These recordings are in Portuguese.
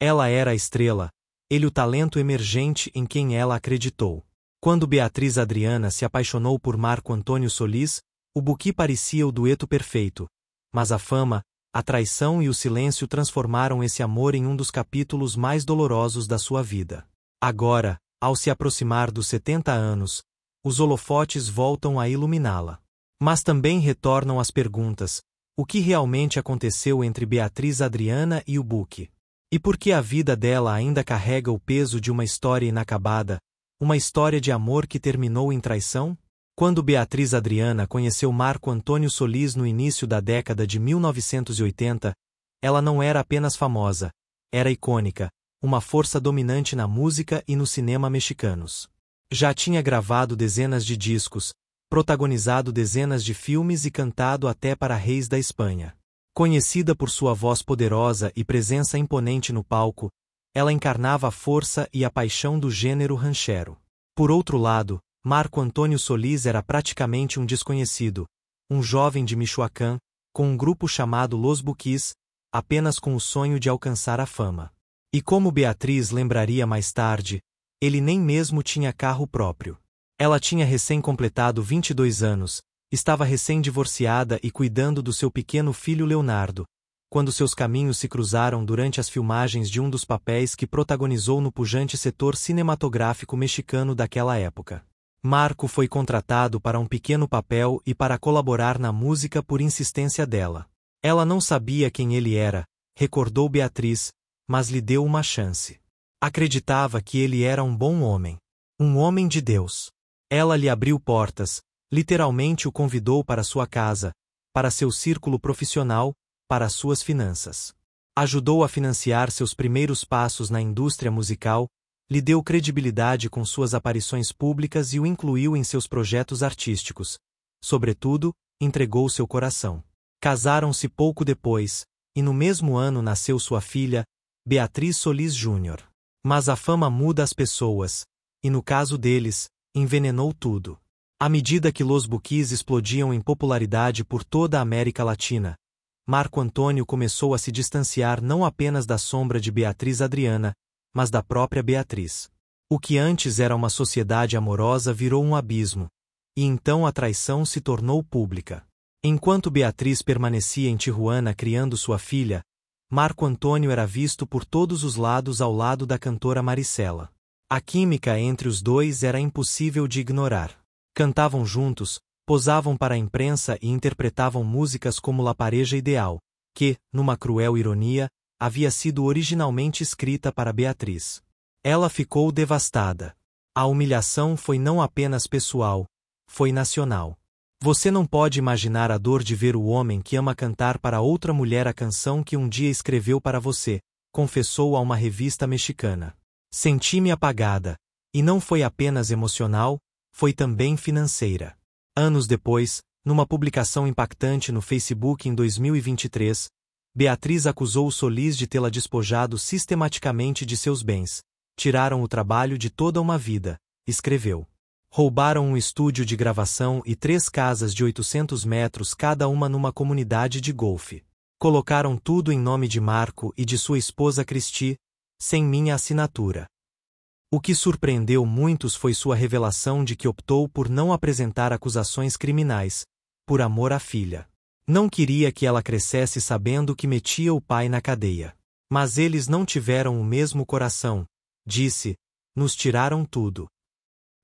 Ela era a estrela, ele o talento emergente em quem ela acreditou. Quando Beatriz Adriana se apaixonou por Marco Antônio Solis, o buquê parecia o dueto perfeito, mas a fama, a traição e o silêncio transformaram esse amor em um dos capítulos mais dolorosos da sua vida. Agora, ao se aproximar dos 70 anos, os holofotes voltam a iluminá-la. Mas também retornam as perguntas: o que realmente aconteceu entre Beatriz Adriana e o buquê? E por que a vida dela ainda carrega o peso de uma história inacabada, uma história de amor que terminou em traição? Quando Beatriz Adriana conheceu Marco Antônio Solis no início da década de 1980, ela não era apenas famosa, era icônica, uma força dominante na música e no cinema mexicanos. Já tinha gravado dezenas de discos, protagonizado dezenas de filmes e cantado até para reis da Espanha. Conhecida por sua voz poderosa e presença imponente no palco, ela encarnava a força e a paixão do gênero ranchero. Por outro lado, Marco Antônio Solis era praticamente um desconhecido, um jovem de Michoacán, com um grupo chamado Los Buquís, apenas com o sonho de alcançar a fama. E como Beatriz lembraria mais tarde, ele nem mesmo tinha carro próprio. Ela tinha recém-completado 22 anos, estava recém-divorciada e cuidando do seu pequeno filho Leonardo, quando seus caminhos se cruzaram durante as filmagens de um dos papéis que protagonizou no pujante setor cinematográfico mexicano daquela época. Marco foi contratado para um pequeno papel e para colaborar na música por insistência dela. Ela não sabia quem ele era, recordou Beatriz, mas lhe deu uma chance. Acreditava que ele era um bom homem. Um homem de Deus. Ela lhe abriu portas, literalmente o convidou para sua casa, para seu círculo profissional, para suas finanças. Ajudou a financiar seus primeiros passos na indústria musical, lhe deu credibilidade com suas aparições públicas e o incluiu em seus projetos artísticos. Sobretudo, entregou seu coração. Casaram-se pouco depois, e no mesmo ano nasceu sua filha, Beatriz Solis Júnior. Mas a fama muda as pessoas, e no caso deles, envenenou tudo. À medida que Los Buquís explodiam em popularidade por toda a América Latina, Marco Antônio começou a se distanciar não apenas da sombra de Beatriz Adriana, mas da própria Beatriz. O que antes era uma sociedade amorosa virou um abismo, e então a traição se tornou pública. Enquanto Beatriz permanecia em Tijuana criando sua filha, Marco Antônio era visto por todos os lados ao lado da cantora Marisela. A química entre os dois era impossível de ignorar. Cantavam juntos, posavam para a imprensa e interpretavam músicas como La Pareja Ideal, que, numa cruel ironia, havia sido originalmente escrita para Beatriz. Ela ficou devastada. A humilhação foi não apenas pessoal, foi nacional. Você não pode imaginar a dor de ver o homem que ama cantar para outra mulher a canção que um dia escreveu para você, confessou a uma revista mexicana. Senti-me apagada, e não foi apenas emocional, foi também financeira. Anos depois, numa publicação impactante no Facebook em 2023, Beatriz acusou o Solis de tê-la despojado sistematicamente de seus bens. Tiraram o trabalho de toda uma vida, escreveu. Roubaram um estúdio de gravação e 3 casas de 800 metros cada uma numa comunidade de golfe. Colocaram tudo em nome de Marco e de sua esposa Cristi, sem minha assinatura. O que surpreendeu muitos foi sua revelação de que optou por não apresentar acusações criminais, por amor à filha. Não queria que ela crescesse sabendo que metia o pai na cadeia. Mas eles não tiveram o mesmo coração, disse, nos tiraram tudo.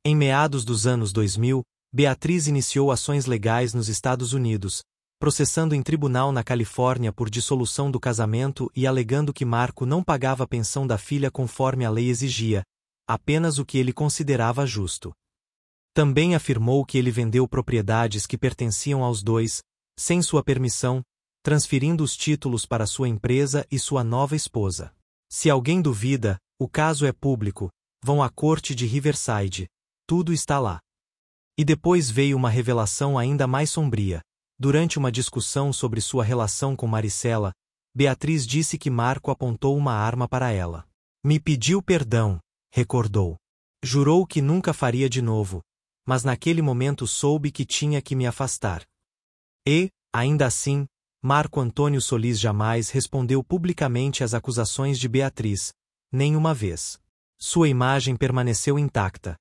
Em meados dos anos 2000, Beatriz iniciou ações legais nos Estados Unidos, processando em tribunal na Califórnia por dissolução do casamento e alegando que Marco não pagava a pensão da filha conforme a lei exigia, apenas o que ele considerava justo. Também afirmou que ele vendeu propriedades que pertenciam aos dois, sem sua permissão, transferindo os títulos para sua empresa e sua nova esposa. Se alguém duvida, o caso é público, vão à corte de Riverside, tudo está lá. E depois veio uma revelação ainda mais sombria. Durante uma discussão sobre sua relação com Marisela, Beatriz disse que Marco apontou uma arma para ela. Me pediu perdão, recordou. Jurou que nunca faria de novo, mas naquele momento soube que tinha que me afastar. E, ainda assim, Marco Antônio Solis jamais respondeu publicamente às acusações de Beatriz, nem uma vez. Sua imagem permaneceu intacta.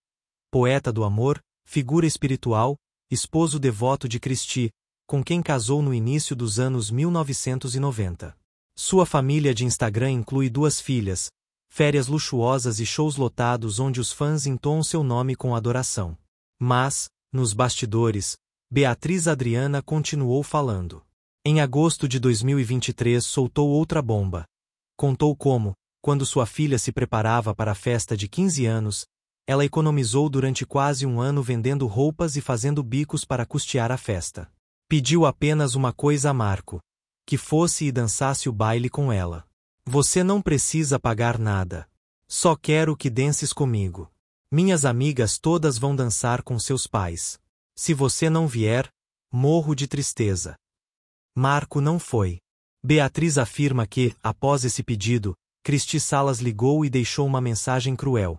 Poeta do amor, figura espiritual, esposo devoto de Cristi, com quem casou no início dos anos 1990. Sua família de Instagram inclui 2 filhas, férias luxuosas e shows lotados onde os fãs entoam seu nome com adoração. Mas, nos bastidores, Beatriz Adriana continuou falando. Em agosto de 2023 soltou outra bomba. Contou como, quando sua filha se preparava para a festa de 15 anos, ela economizou durante quase um ano vendendo roupas e fazendo bicos para custear a festa. Pediu apenas uma coisa a Marco: que fosse e dançasse o baile com ela. Você não precisa pagar nada. Só quero que dances comigo. Minhas amigas todas vão dançar com seus pais. Se você não vier, morro de tristeza. Marco não foi. Beatriz afirma que, após esse pedido, Cristi Salas ligou e deixou uma mensagem cruel.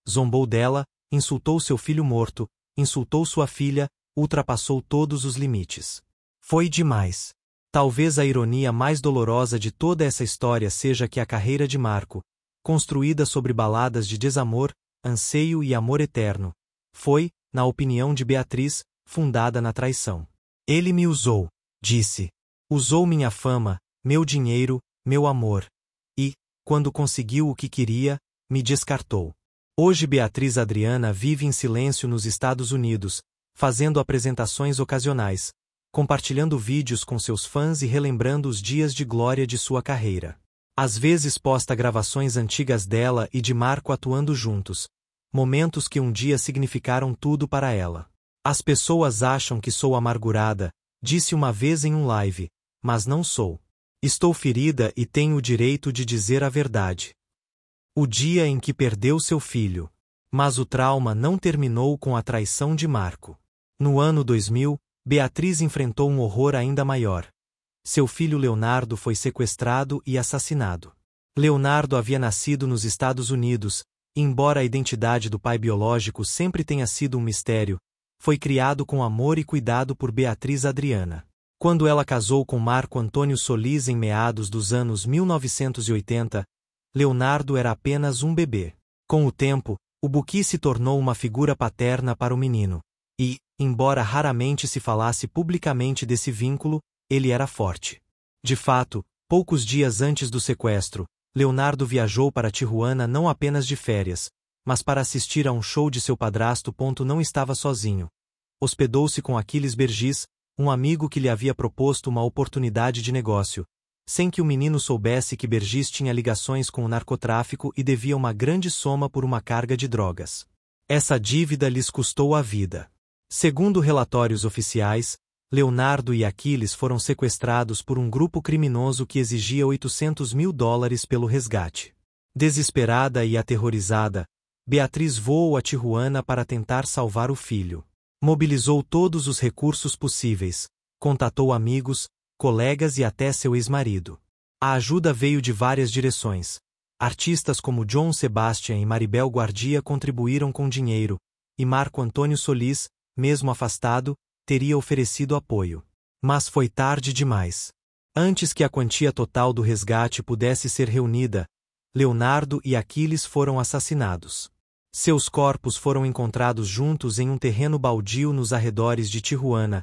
Zombou dela, insultou seu filho morto, insultou sua filha, ultrapassou todos os limites. Foi demais. Talvez a ironia mais dolorosa de toda essa história seja que a carreira de Marco, construída sobre baladas de desamor, anseio e amor eterno, foi, na opinião de Beatriz, fundada na traição. Ele me usou, disse. Usou minha fama, meu dinheiro, meu amor. E, quando conseguiu o que queria, me descartou. Hoje Beatriz Adriana vive em silêncio nos Estados Unidos, fazendo apresentações ocasionais, compartilhando vídeos com seus fãs e relembrando os dias de glória de sua carreira. Às vezes posta gravações antigas dela e de Marco atuando juntos, momentos que um dia significaram tudo para ela. As pessoas acham que sou amargurada, disse uma vez em um live, mas não sou. Estou ferida e tenho o direito de dizer a verdade. O dia em que perdeu seu filho. Mas o trauma não terminou com a traição de Marco. No ano 2000, Beatriz enfrentou um horror ainda maior. Seu filho Leonardo foi sequestrado e assassinado. Leonardo havia nascido nos Estados Unidos, e embora a identidade do pai biológico sempre tenha sido um mistério, foi criado com amor e cuidado por Beatriz Adriana. Quando ela casou com Marco Antônio Solis em meados dos anos 1980, Leonardo era apenas um bebê. Com o tempo, o Buki se tornou uma figura paterna para o menino. E, embora raramente se falasse publicamente desse vínculo, ele era forte. De fato, poucos dias antes do sequestro, Leonardo viajou para Tijuana não apenas de férias, mas para assistir a um show de seu padrasto. Não estava sozinho. Hospedou-se com Aquiles Bergis, um amigo que lhe havia proposto uma oportunidade de negócio, sem que o menino soubesse que Bergis tinha ligações com o narcotráfico e devia uma grande soma por uma carga de drogas. Essa dívida lhes custou a vida. Segundo relatórios oficiais, Leonardo e Aquiles foram sequestrados por um grupo criminoso que exigia $800 mil pelo resgate. Desesperada e aterrorizada, Beatriz voou a Tijuana para tentar salvar o filho. Mobilizou todos os recursos possíveis, contatou amigos, colegas e até seu ex-marido. A ajuda veio de várias direções. Artistas como John Sebastian e Maribel Guardia contribuíram com dinheiro, e Marco Antônio Solis, mesmo afastado, teria oferecido apoio. Mas foi tarde demais. Antes que a quantia total do resgate pudesse ser reunida, Leonardo e Aquiles foram assassinados. Seus corpos foram encontrados juntos em um terreno baldio nos arredores de Tijuana,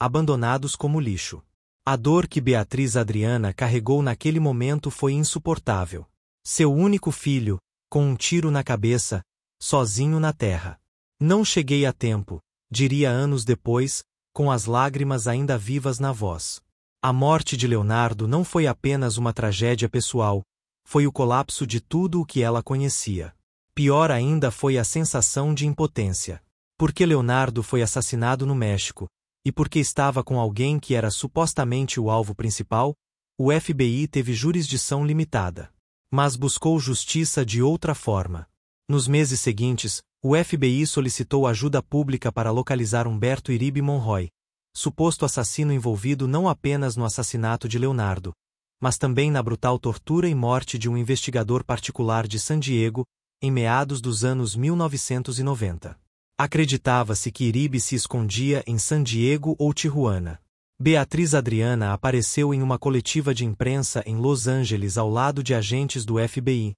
abandonados como lixo. A dor que Beatriz Adriana carregou naquele momento foi insuportável. Seu único filho, com um tiro na cabeça, sozinho na terra. Não cheguei a tempo, diria anos depois, com as lágrimas ainda vivas na voz. A morte de Leonardo não foi apenas uma tragédia pessoal, foi o colapso de tudo o que ela conhecia. Pior ainda foi a sensação de impotência. Porque Leonardo foi assassinado no México, e porque estava com alguém que era supostamente o alvo principal, o FBI teve jurisdição limitada. Mas buscou justiça de outra forma. Nos meses seguintes, o FBI solicitou ajuda pública para localizar Humberto Iribe Monroy, suposto assassino envolvido não apenas no assassinato de Leonardo, mas também na brutal tortura e morte de um investigador particular de San Diego, em meados dos anos 1990. Acreditava-se que Iribe se escondia em San Diego ou Tijuana. Beatriz Adriana apareceu em uma coletiva de imprensa em Los Angeles ao lado de agentes do FBI,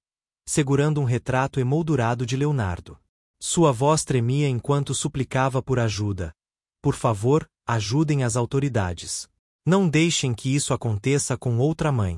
segurando um retrato emoldurado de Leonardo. Sua voz tremia enquanto suplicava por ajuda. Por favor, ajudem as autoridades. Não deixem que isso aconteça com outra mãe.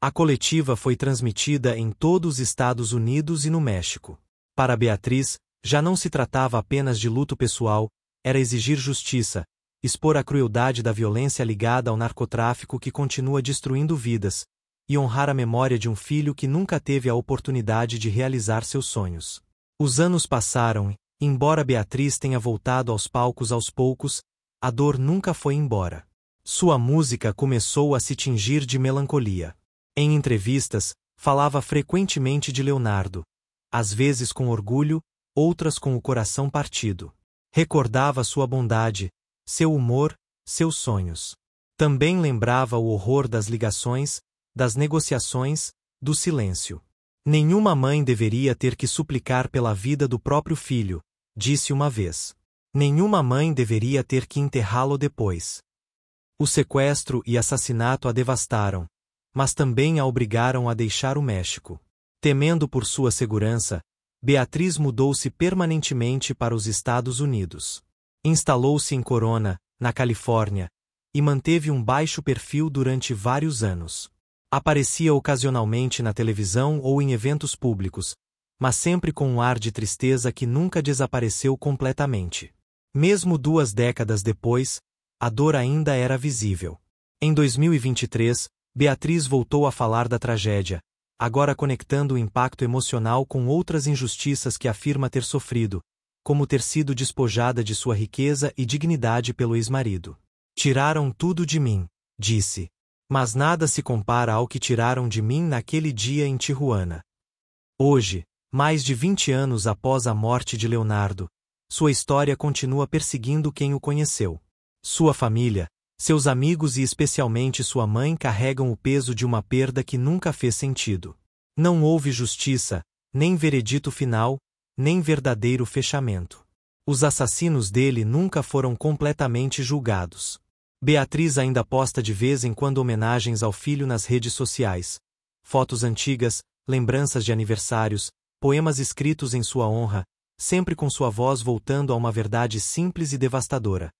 A coletiva foi transmitida em todos os Estados Unidos e no México. Para Beatriz, já não se tratava apenas de luto pessoal, era exigir justiça, expor a crueldade da violência ligada ao narcotráfico que continua destruindo vidas, e honrar a memória de um filho que nunca teve a oportunidade de realizar seus sonhos. Os anos passaram e, embora Beatriz tenha voltado aos palcos aos poucos, a dor nunca foi embora. Sua música começou a se tingir de melancolia. Em entrevistas, falava frequentemente de Leonardo, às vezes com orgulho, outras com o coração partido. Recordava sua bondade, seu humor, seus sonhos. Também lembrava o horror das ligações, das negociações, do silêncio. Nenhuma mãe deveria ter que suplicar pela vida do próprio filho, disse uma vez. Nenhuma mãe deveria ter que enterrá-lo depois. O sequestro e assassinato a devastaram, mas também a obrigaram a deixar o México. Temendo por sua segurança, Beatriz mudou-se permanentemente para os Estados Unidos. Instalou-se em Corona, na Califórnia, e manteve um baixo perfil durante vários anos. Aparecia ocasionalmente na televisão ou em eventos públicos, mas sempre com um ar de tristeza que nunca desapareceu completamente. Mesmo 2 décadas depois, a dor ainda era visível. Em 2023, Beatriz voltou a falar da tragédia, agora conectando o impacto emocional com outras injustiças que afirma ter sofrido, como ter sido despojada de sua riqueza e dignidade pelo ex-marido. Tiraram tudo de mim, disse. Mas nada se compara ao que tiraram de mim naquele dia em Tijuana. Hoje, mais de 20 anos após a morte de Leonardo, sua história continua perseguindo quem o conheceu. Sua família, seus amigos e especialmente sua mãe carregam o peso de uma perda que nunca fez sentido. Não houve justiça, nem veredito final, nem verdadeiro fechamento. Os assassinos dele nunca foram completamente julgados. Beatriz ainda posta de vez em quando homenagens ao filho nas redes sociais. Fotos antigas, lembranças de aniversários, poemas escritos em sua honra, sempre com sua voz voltando a uma verdade simples e devastadora.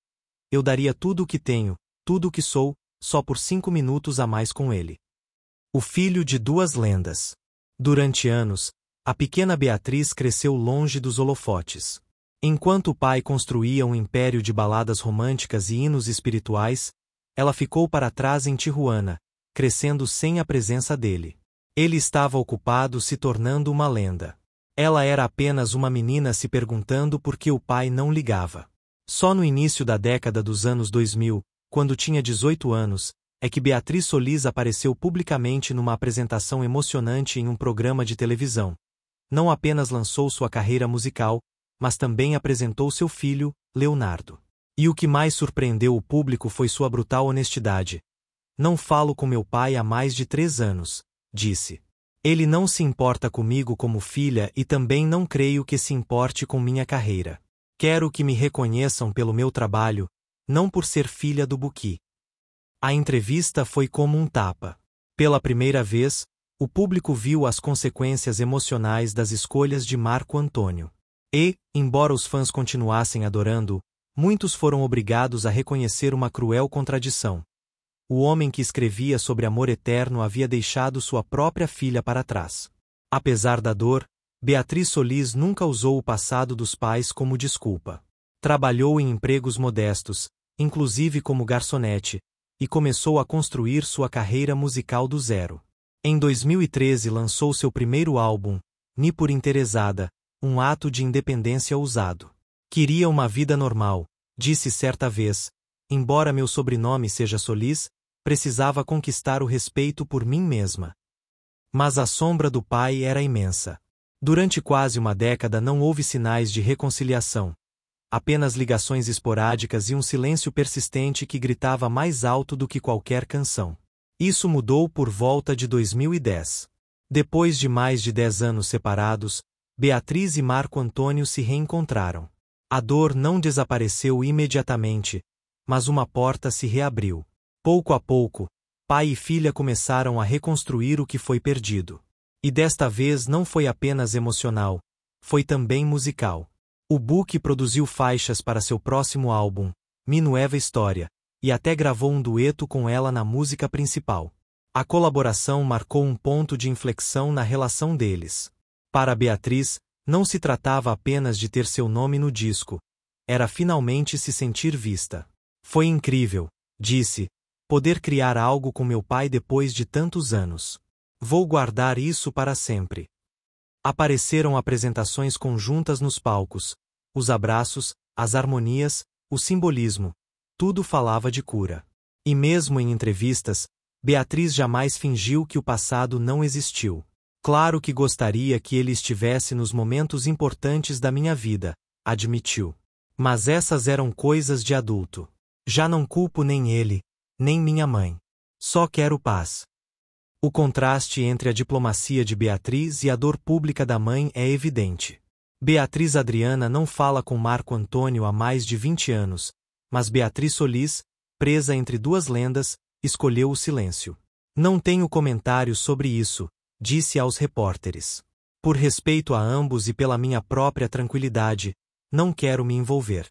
Eu daria tudo o que tenho, tudo o que sou, só por 5 minutos a mais com ele. O filho de 2 lendas. Durante anos, a pequena Beatriz cresceu longe dos holofotes. Enquanto o pai construía um império de baladas românticas e hinos espirituais, ela ficou para trás em Tijuana, crescendo sem a presença dele. Ele estava ocupado se tornando uma lenda. Ela era apenas uma menina se perguntando por que o pai não ligava. Só no início da década dos anos 2000, quando tinha 18 anos, é que Beatriz Solis apareceu publicamente numa apresentação emocionante em um programa de televisão. Não apenas lançou sua carreira musical, mas também apresentou seu filho, Leonardo. E o que mais surpreendeu o público foi sua brutal honestidade. Não falo com meu pai há mais de 3 anos, disse. Ele não se importa comigo como filha e também não creio que se importe com minha carreira. Quero que me reconheçam pelo meu trabalho, não por ser filha do Buki. A entrevista foi como um tapa. Pela primeira vez, o público viu as consequências emocionais das escolhas de Marco Antônio. E, embora os fãs continuassem adorando-o, muitos foram obrigados a reconhecer uma cruel contradição. O homem que escrevia sobre amor eterno havia deixado sua própria filha para trás. Apesar da dor, Beatriz Solis nunca usou o passado dos pais como desculpa. Trabalhou em empregos modestos, inclusive como garçonete, e começou a construir sua carreira musical do zero. Em 2013 lançou seu primeiro álbum, Ni por Interessada, um ato de independência ousado. Queria uma vida normal, disse certa vez, embora meu sobrenome seja Solis, precisava conquistar o respeito por mim mesma. Mas a sombra do pai era imensa. Durante quase uma década não houve sinais de reconciliação. Apenas ligações esporádicas e um silêncio persistente que gritava mais alto do que qualquer canção. Isso mudou por volta de 2010. Depois de mais de 10 anos separados, Beatriz e Marco Antônio se reencontraram. A dor não desapareceu imediatamente, mas uma porta se reabriu. Pouco a pouco, pai e filha começaram a reconstruir o que foi perdido. E desta vez não foi apenas emocional, foi também musical. O Buki produziu faixas para seu próximo álbum, Mi Nueva História, e até gravou um dueto com ela na música principal. A colaboração marcou um ponto de inflexão na relação deles. Para Beatriz, não se tratava apenas de ter seu nome no disco, era finalmente se sentir vista. Foi incrível, disse, poder criar algo com meu pai depois de tantos anos. Vou guardar isso para sempre. Apareceram apresentações conjuntas nos palcos, os abraços, as harmonias, o simbolismo, tudo falava de cura. E mesmo em entrevistas, Beatriz jamais fingiu que o passado não existiu. Claro que gostaria que ele estivesse nos momentos importantes da minha vida, admitiu. Mas essas eram coisas de adulto. Já não culpo nem ele, nem minha mãe. Só quero paz. O contraste entre a diplomacia de Beatriz e a dor pública da mãe é evidente. Beatriz Adriana não fala com Marco Antônio há mais de 20 anos, mas Beatriz Solis, presa entre duas lendas, escolheu o silêncio. Não tenho comentários sobre isso, disse aos repórteres. Por respeito a ambos e pela minha própria tranquilidade, não quero me envolver.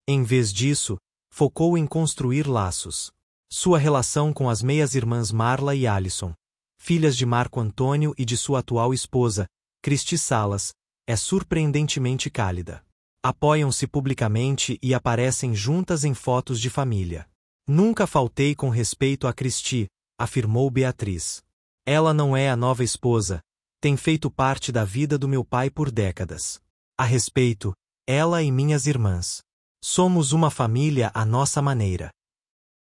Em vez disso, focou em construir laços. Sua relação com as meias-irmãs Marla e Alison, filhas de Marco Antônio e de sua atual esposa, Cristi Salas, é surpreendentemente cálida. Apoiam-se publicamente e aparecem juntas em fotos de família. Nunca faltei com respeito a Cristi, afirmou Beatriz. Ela não é a nova esposa, tem feito parte da vida do meu pai por décadas. A respeito, ela e minhas irmãs. Somos uma família à nossa maneira.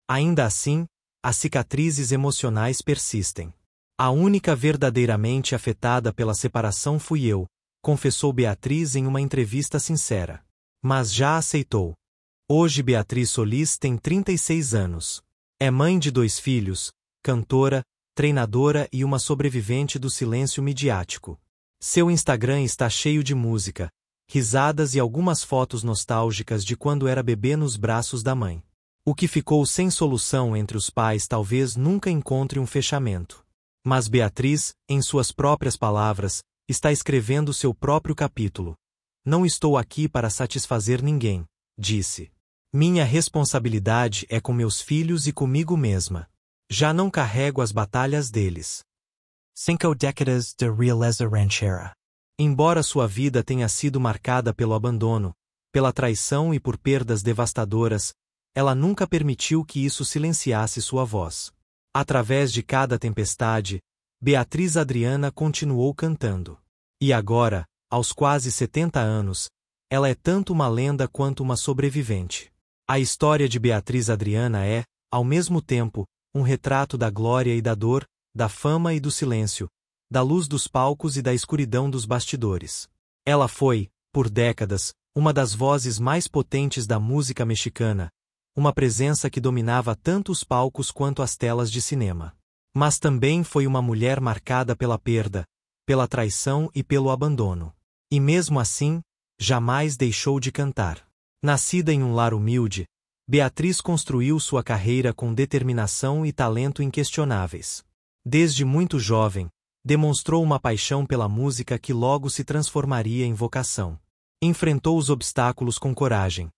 Ainda assim, as cicatrizes emocionais persistem. A única verdadeiramente afetada pela separação fui eu, confessou Beatriz em uma entrevista sincera. Mas já aceitou. Hoje Beatriz Solis tem 36 anos. É mãe de 2 filhos, cantora, treinadora e uma sobrevivente do silêncio midiático. Seu Instagram está cheio de música, risadas e algumas fotos nostálgicas de quando era bebê nos braços da mãe. O que ficou sem solução entre os pais talvez nunca encontre um fechamento. Mas Beatriz, em suas próprias palavras, está escrevendo seu próprio capítulo. Não estou aqui para satisfazer ninguém, disse. Minha responsabilidade é com meus filhos e comigo mesma. Já não carrego as batalhas deles. 5 décadas de realeza ranchera. Embora sua vida tenha sido marcada pelo abandono, pela traição e por perdas devastadoras, ela nunca permitiu que isso silenciasse sua voz. Através de cada tempestade, Beatriz Adriana continuou cantando. E agora, aos quase 70 anos, ela é tanto uma lenda quanto uma sobrevivente. A história de Beatriz Adriana é, ao mesmo tempo, um retrato da glória e da dor, da fama e do silêncio, da luz dos palcos e da escuridão dos bastidores. Ela foi, por décadas, uma das vozes mais potentes da música mexicana, uma presença que dominava tanto os palcos quanto as telas de cinema. Mas também foi uma mulher marcada pela perda, pela traição e pelo abandono. E mesmo assim, jamais deixou de cantar. Nascida em um lar humilde, Beatriz construiu sua carreira com determinação e talento inquestionáveis. Desde muito jovem, demonstrou uma paixão pela música que logo se transformaria em vocação. Enfrentou os obstáculos com coragem.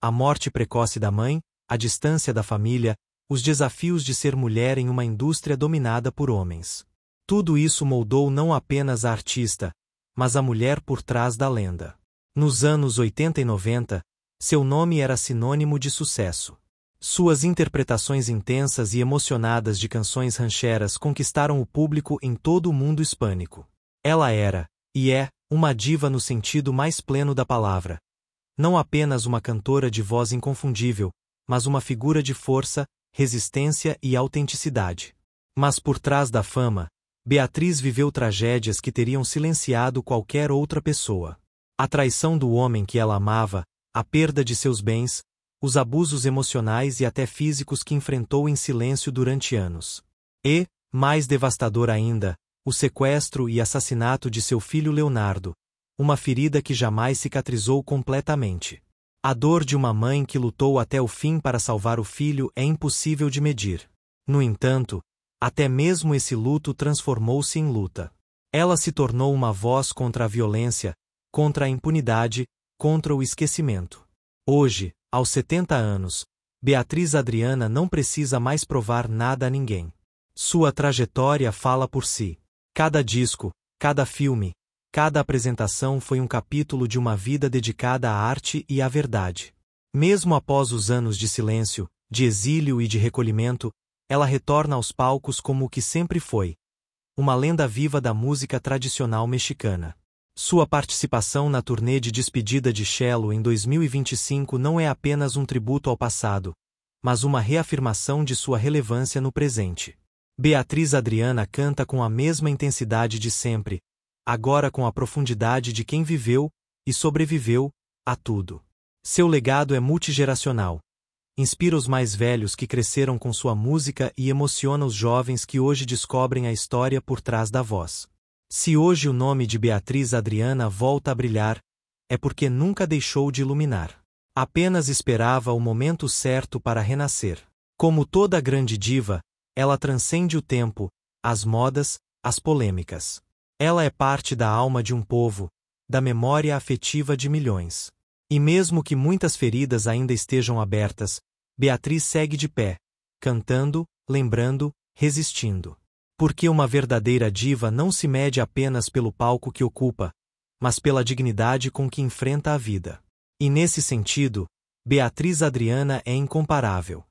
A morte precoce da mãe, a distância da família, os desafios de ser mulher em uma indústria dominada por homens. Tudo isso moldou não apenas a artista, mas a mulher por trás da lenda. Nos anos 80 e 90, seu nome era sinônimo de sucesso. Suas interpretações intensas e emocionadas de canções rancheras conquistaram o público em todo o mundo hispânico. Ela era, e é, uma diva no sentido mais pleno da palavra. Não apenas uma cantora de voz inconfundível, mas uma figura de força, resistência e autenticidade. Mas por trás da fama, Beatriz viveu tragédias que teriam silenciado qualquer outra pessoa. A traição do homem que ela amava, a perda de seus bens, os abusos emocionais e até físicos que enfrentou em silêncio durante anos. E, mais devastador ainda, o sequestro e assassinato de seu filho Leonardo, uma ferida que jamais cicatrizou completamente. A dor de uma mãe que lutou até o fim para salvar o filho é impossível de medir. No entanto, até mesmo esse luto transformou-se em luta. Ela se tornou uma voz contra a violência, contra a impunidade, contra o esquecimento. Hoje, aos 70 anos, Beatriz Adriana não precisa mais provar nada a ninguém. Sua trajetória fala por si. Cada disco, cada filme, cada apresentação foi um capítulo de uma vida dedicada à arte e à verdade. Mesmo após os anos de silêncio, de exílio e de recolhimento, ela retorna aos palcos como o que sempre foi, uma lenda viva da música tradicional mexicana. Sua participação na turnê de despedida de Cielo em 2025 não é apenas um tributo ao passado, mas uma reafirmação de sua relevância no presente. Beatriz Adriana canta com a mesma intensidade de sempre, agora com a profundidade de quem viveu e sobreviveu a tudo. Seu legado é multigeracional. Inspira os mais velhos que cresceram com sua música e emociona os jovens que hoje descobrem a história por trás da voz. Se hoje o nome de Beatriz Adriana volta a brilhar, é porque nunca deixou de iluminar. Apenas esperava o momento certo para renascer. Como toda grande diva, ela transcende o tempo, as modas, as polêmicas. Ela é parte da alma de um povo, da memória afetiva de milhões. E mesmo que muitas feridas ainda estejam abertas, Beatriz segue de pé, cantando, lembrando, resistindo. Porque uma verdadeira diva não se mede apenas pelo palco que ocupa, mas pela dignidade com que enfrenta a vida. E nesse sentido, Beatriz Adriana é incomparável.